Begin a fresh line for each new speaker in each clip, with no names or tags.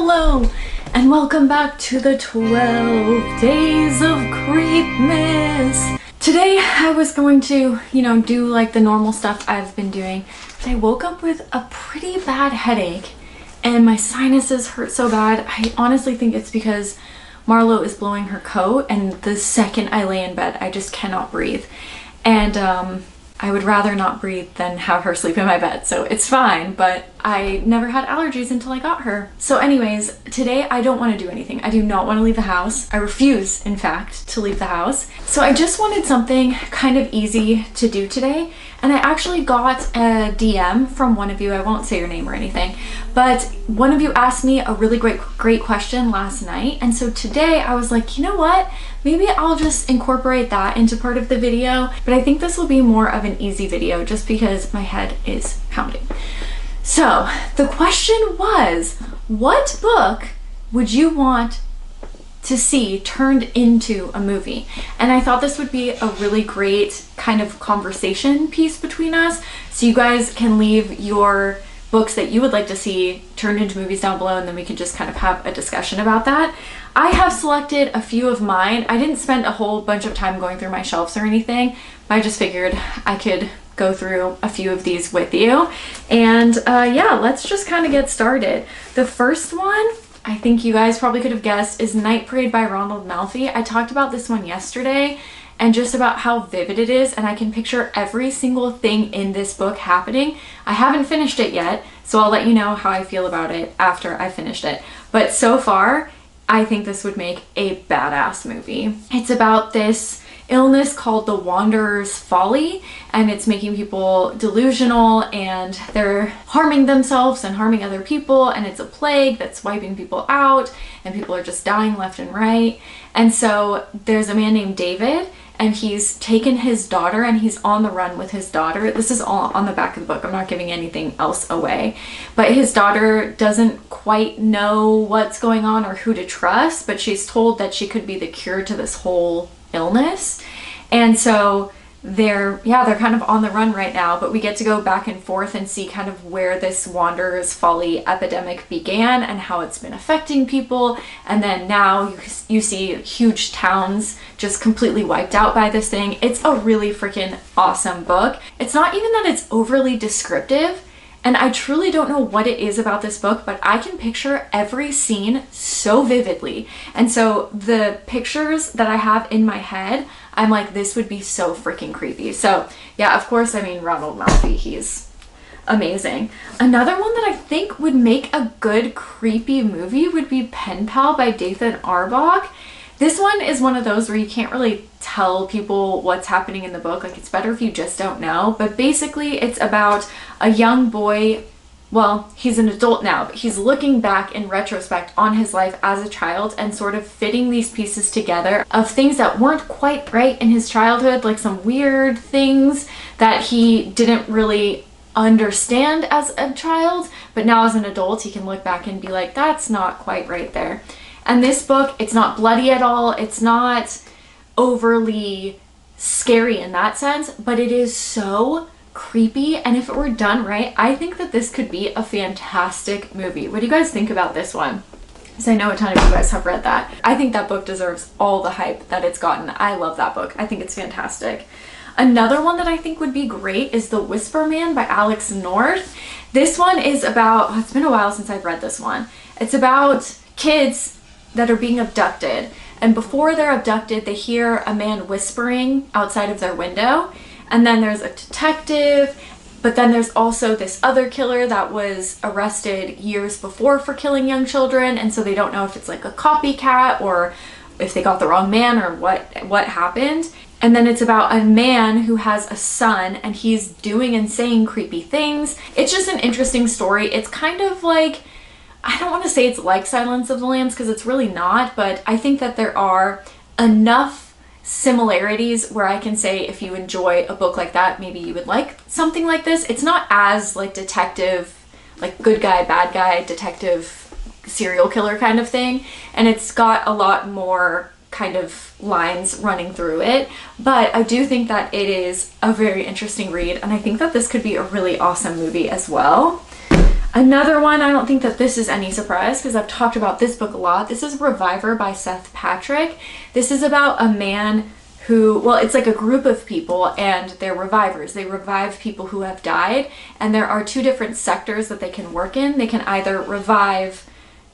Hello and welcome back to the 12 Days of Creepmas. Today I was going to, do like the normal stuff I've been doing, but I woke up with a pretty bad headache and my sinuses hurt so bad. I honestly think it's because Marlo is blowing her coat and the second I lay in bed, I just cannot breathe. And I would rather not breathe than have her sleep in my bed, so it's fine, but I never had allergies until I got her. So anyways, today I don't want to do anything. I do not want to leave the house. I refuse, in fact, to leave the house. So I just wanted something kind of easy to do today, and I actually got a DM from one of you. I won't say your name or anything, but one of you asked me a really great question last night, and so today I was like, you know what? Maybe I'll just incorporate that into part of the video, but I think this will be more of an easy video just because my head is pounding. So the question was, what book would you want to see turned into a movie? And I thought this would be a really great kind of conversation piece between us, so you guys can leave your books that you would like to see turned into movies down below, and then we can just kind of have a discussion about that. I have selected a few of mine. I didn't spend a whole bunch of time going through my shelves or anything, but I just figured I could go through a few of these with you. And yeah, let's just kind of get started. The first one, I think you guys probably could have guessed, is Night Parade by Ronald Malfi. I talked about this one yesterday and just about how vivid it is, and I can picture every single thing in this book happening. I haven't finished it yet, so I'll let you know how I feel about it after I finished it. But so far, I think this would make a badass movie. It's about this illness called the Wanderer's Folly, and it's making people delusional and they're harming themselves and harming other people, and it's a plague that's wiping people out and people are just dying left and right. And so there's a man named David, and he's taken his daughter and he's on the run with his daughter. This is all on the back of the book. I'm not giving anything else away. But his daughter doesn't quite know what's going on or who to trust, but she's told that she could be the cure to this whole illness. And so they're kind of on the run right now, but we get to go back and forth and see kind of where this Wanderer's Folly epidemic began and how it's been affecting people. And then now you see huge towns just completely wiped out by this thing. It's a really freaking awesome book. It's not even that it's overly descriptive, and I truly don't know what it is about this book, but I can picture every scene so vividly. And so the pictures that I have in my head, I'm like, this would be so freaking creepy. So yeah, of course, I mean, Ronald Malfi, he's amazing. Another one that I think would make a good creepy movie would be Pen Pal by Dathan Arbok. This one is one of those where you can't really tell people what's happening in the book. Like, it's better if you just don't know. But basically, it's about a young boy. Well, he's an adult now, but he's looking back in retrospect on his life as a child and sort of fitting these pieces together of things that weren't quite right in his childhood, like some weird things that he didn't really understand as a child, but now as an adult, he can look back and be like, that's not quite right there. And this book, it's not bloody at all. It's not overly scary in that sense, but it is so creepy. And if it were done right, I think that this could be a fantastic movie. What do you guys think about this one? Because I know a ton of you guys have read that. I think that book deserves all the hype that it's gotten. I love that book. I think it's fantastic. Another one that I think would be great is The Whisper Man by Alex North. This one is about, it's been a while since I've read this one. It's about kids that are being abducted, and before they're abducted they hear a man whispering outside of their window, and then there's a detective, but then there's also this other killer that was arrested years before for killing young children, and so they don't know if it's like a copycat or if they got the wrong man or what happened. And then it's about a man who has a son and he's doing and saying creepy things. It's just an interesting story. It's kind of like, I don't want to say it's like Silence of the Lambs because it's really not, but I think that there are enough similarities where I can say if you enjoy a book like that, maybe you would like something like this. It's not as like detective, like good guy, bad guy, detective, serial killer kind of thing, and it's got a lot more kind of lines running through it, but I do think that it is a very interesting read, and I think that this could be a really awesome movie as well. Another one, I don't think that this is any surprise because I've talked about this book a lot. This is Revor by Seth Patrick. This is about a man who, well, it's like a group of people and they're revivers. They revive people who have died, and there are two different sectors that they can work in. They can either revive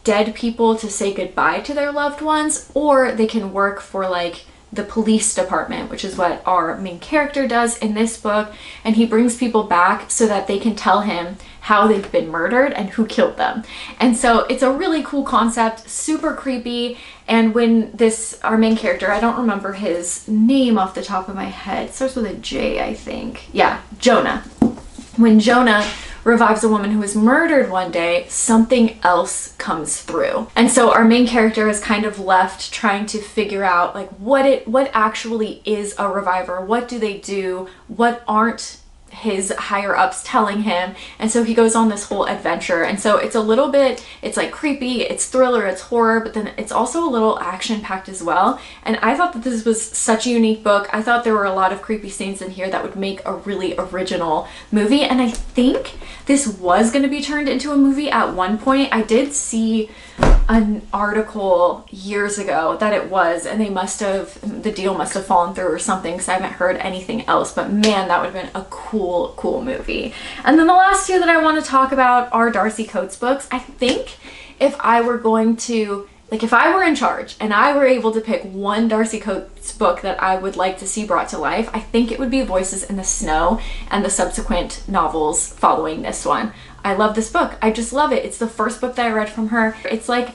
dead people to say goodbye to their loved ones, or they can work for like the police department, which is what our main character does in this book, and he brings people back so that they can tell him how they've been murdered and who killed them. And so it's a really cool concept, super creepy. And when our main character, I don't remember his name off the top of my head, it starts with a J, I think. Yeah, Jonah. When Jonah revives a woman who was murdered one day, something else comes through. And so our main character is kind of left trying to figure out like what actually is a reviver, what do they do, what aren't his higher ups telling him. And so he goes on this whole adventure. And so it's a little bit, it's like creepy, it's thriller, it's horror, but then it's also a little action packed as well. And I thought that this was such a unique book. I thought there were a lot of creepy scenes in here that would make a really original movie. And I think this was going to be turned into a movie at one point. I did see an article years ago that it was, and the deal must have fallen through or something, because I haven't heard anything else. But man, that would have been a cool movie. And then the last two that I want to talk about are Darcy Coats books. I think if I were going to, like, if I were in charge and I were able to pick one Darcy Coats book that I would like to see brought to life, I think it would be Voices in the Snow and the subsequent novels following this one. I love this book. I just love it. It's the first book that I read from her. It's like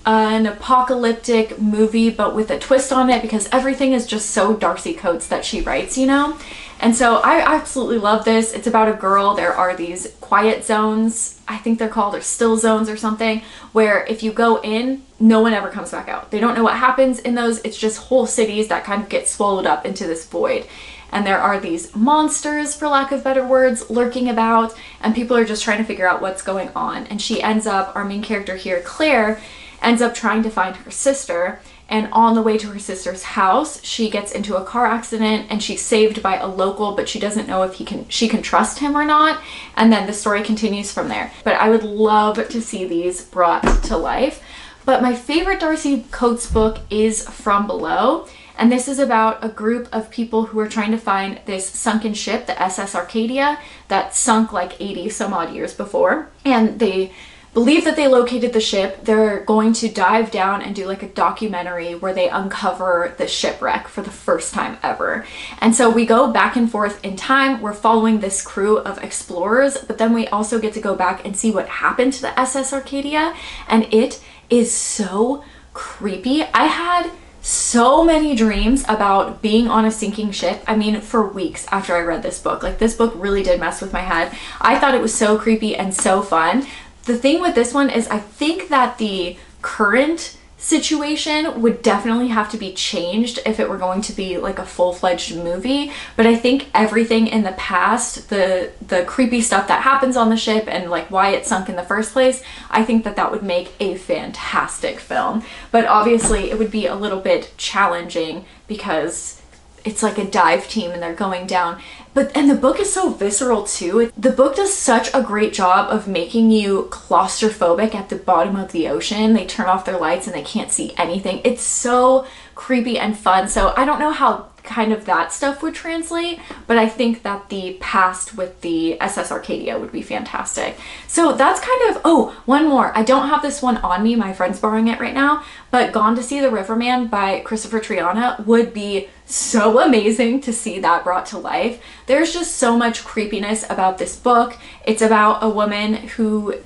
an apocalyptic movie, but with a twist on it, because everything is just so Darcy Coats that she writes, you know? And so I absolutely love this. It's about a girl. There are these quiet zones, I think they're called, or still zones or something, where if you go in, no one ever comes back out. They don't know what happens in those. It's just whole cities that kind of get swallowed up into this void. And there are these monsters, for lack of better words, lurking about, and people are just trying to figure out what's going on. And she ends up, our main character here, Claire, ends up trying to find her sister. And on the way to her sister's house, she gets into a car accident and she's saved by a local, but she doesn't know if she can trust him or not. And then the story continues from there. But I would love to see these brought to life. But my favorite Darcy Coats book is From Below. And this is about a group of people who are trying to find this sunken ship, the SS Arcadia, that sunk like 80 some odd years before. And they believe that they located the ship. They're going to dive down and do like a documentary where they uncover the shipwreck for the first time ever. And so we go back and forth in time. We're following this crew of explorers, but then we also get to go back and see what happened to the SS Arcadia. And it is so creepy. I had so many dreams about being on a sinking ship. I mean, for weeks after I read this book. Like, this book really did mess with my head. I thought it was so creepy and so fun. The thing with this one is I think that the current situation would definitely have to be changed if it were going to be like a full-fledged movie. But I think everything in the past, the creepy stuff that happens on the ship and like why it sunk in the first place, I think that that would make a fantastic film. But obviously it would be a little bit challenging because it's like a dive team and they're going down. And the book is so visceral too. The book does such a great job of making you claustrophobic at the bottom of the ocean. They turn off their lights and they can't see anything. It's so creepy and fun. So I don't know how kind of that stuff would translate, but I think that the past with the SS Arcadia would be fantastic. So that's kind of, oh, one more. I don't have this one on me. My friend's borrowing it right now, but Gone to See the Riverman by Christopher Triana would be so amazing to see that brought to life. There's just so much creepiness about this book. It's about a woman who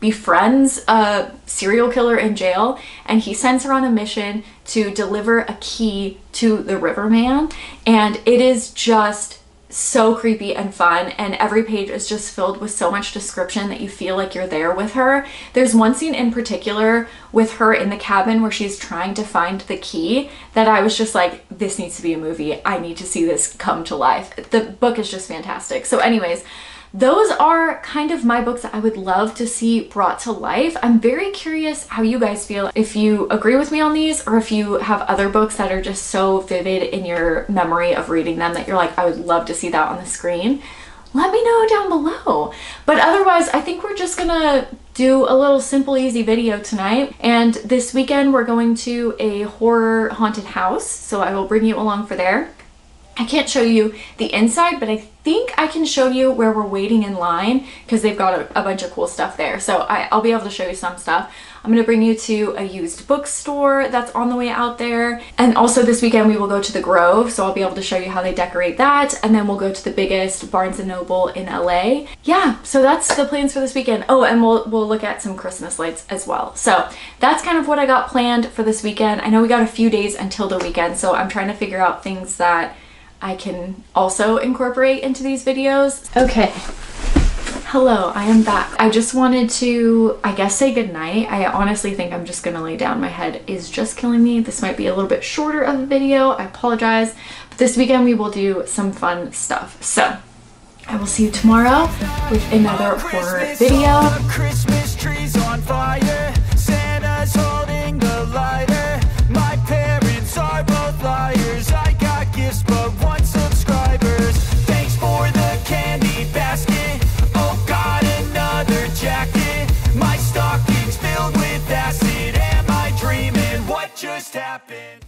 befriends a serial killer in jail, and he sends her on a mission to deliver a key to the Riverman, and it is just so creepy and fun, and every page is just filled with so much description that you feel like you're there with her. There's one scene in particular with her in the cabin where she's trying to find the key that I was just like, this needs to be a movie. I need to see this come to life. The book is just fantastic. So anyways, those are kind of my books that I would love to see brought to life. I'm very curious how you guys feel, if you agree with me on these, or if you have other books that are just so vivid in your memory of reading them that you're like, I would love to see that on the screen. let me know down below. But otherwise, I think we're just gonna do a little simple, easy video tonight. And this weekend, we're going to a horror haunted house, so I will bring you along for there. I can't show you the inside, but I think I can show you where we're waiting in line because they've got a bunch of cool stuff there. So I'll be able to show you some stuff. I'm going to bring you to a used bookstore that's on the way out there. And also this weekend we will go to the Grove, so I'll be able to show you how they decorate that. And then we'll go to the biggest Barnes & Noble in LA. Yeah, so that's the plans for this weekend. Oh, and we'll look at some Christmas lights as well. So that's kind of what I got planned for this weekend. I know we got a few days until the weekend, so I'm trying to figure out things that I can also incorporate into these videos. Okay, hello, I am back. I just wanted to, I guess, say goodnight. I honestly think I'm just gonna lay down. My head is just killing me. This might be a little bit shorter of a video. I apologize. But this weekend we will do some fun stuff. So I will see you tomorrow with another horror video. Christmas trees on fire. Santa's holding the lighter. My parents are both liars. I got gifts, but one subscribers. Thanks for the candy basket. Oh, got another jacket. My stocking's filled with acid. Am I dreaming? What just happened?